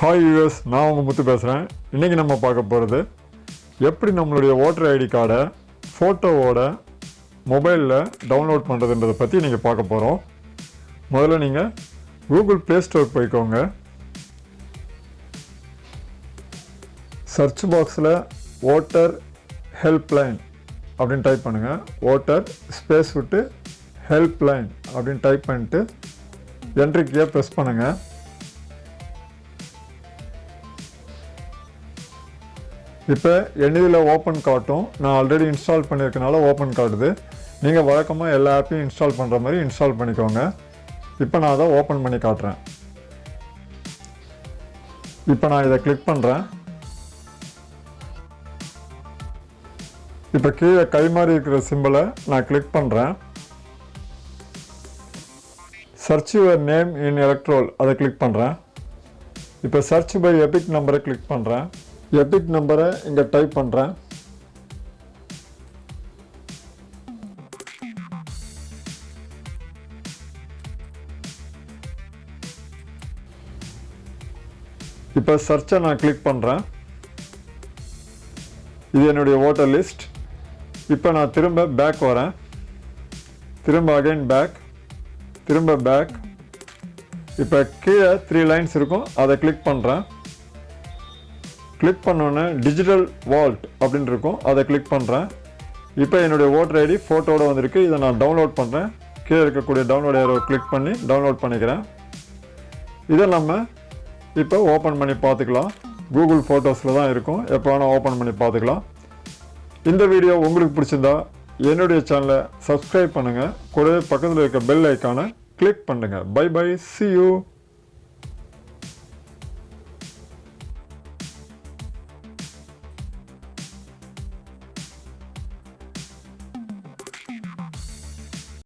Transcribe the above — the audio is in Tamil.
ஹாய் யூஎஸ், நான் உங்கள் முத்து பேசுகிறேன். இன்றைக்கி நம்ம பார்க்க போகிறது எப்படி நம்மளுடைய ஓட்டர் ஐடி கார்டை ஃபோட்டோவோட மொபைலில் டவுன்லோட் பண்ணுறதுன்றதை பற்றி நீங்கள் பார்க்க போகிறோம். முதல்ல நீங்கள் கூகுள் ப்ளே ஸ்டோர் போய்க்கோங்க. சர்ச் பாக்ஸில் ஓட்டர் ஹெல்ப்லைன் அப்படின்னு டைப் பண்ணுங்கள். ஓட்டர் ஸ்பேஸ் விட்டு ஹெல்ப்லைன் அப்படின்னு டைப் பண்ணிட்டு என்ட்ரி கீயை ப்ரெஸ் பண்ணுங்கள். இப்போ இதில் ஓப்பன் காட்டும். நான் ஆல்ரெடி இன்ஸ்டால் பண்ணியிருக்கனால ஓப்பன் காட்டுது. நீங்கள் வழக்கமாக எல்லா ஆப்பையும் இன்ஸ்டால் பண்ணுற மாதிரி இன்ஸ்டால் பண்ணிக்கோங்க. இப்போ நான் அதை ஓப்பன் பண்ணி காட்டுறேன். இப்போ நான் இதை கிளிக் பண்ணுறேன். இப்போ கீழே கை மாதிரி இருக்கிற சிம்பிளை நான் கிளிக் பண்ணுறேன். Search your name in electoral அதை கிளிக் பண்ணுறேன். இப்போ சர்ச் பை எபிக் நம்பரை கிளிக் பண்ணுறேன். எபிக் நம்பரை இங்கே டைப் பண்ணுறேன். இப்போ சர்ச்சை நான் கிளிக் பண்ணுறேன். இது என்னுடைய ஓட்டர் லிஸ்ட். இப்போ நான் திரும்ப பேக் வரேன். திரும்ப அகைன் பேக், திரும்ப பேக். இப்போ கீழே 3 லைன்ஸ் இருக்கும், அதை கிளிக் பண்ணுறேன். கிளிக் பண்ணோன்னே டிஜிட்டல் வால்ட் அப்படின்னு இருக்கும், அதை கிளிக் பண்ணுறேன். இப்போ என்னுடைய ஓட்டர் ஐடி ஃபோட்டோவோட வந்திருக்கு. இதை நான் டவுன்லோட் பண்ணுறேன். கீழே இருக்கக்கூடிய டவுன்லோட் ஏரோ கிளிக் பண்ணி டவுன்லோட் பண்ணிக்கிறேன். இதை நம்ம இப்போ ஓப்பன் பண்ணி பார்த்துக்கலாம். கூகுள் ஃபோட்டோஸில் தான் இருக்கும். எப்போ வேணால் ஓப்பன் பண்ணி பார்த்துக்கலாம். இந்த வீடியோ உங்களுக்கு பிடிச்சிருந்தா என்னுடைய சேனலை சப்ஸ்கிரைப் பண்ணுங்கள். கூடவே பக்கத்தில் இருக்க பெல் ஐக்கானை கிளிக் பண்ணுங்கள். Bye bye, see you.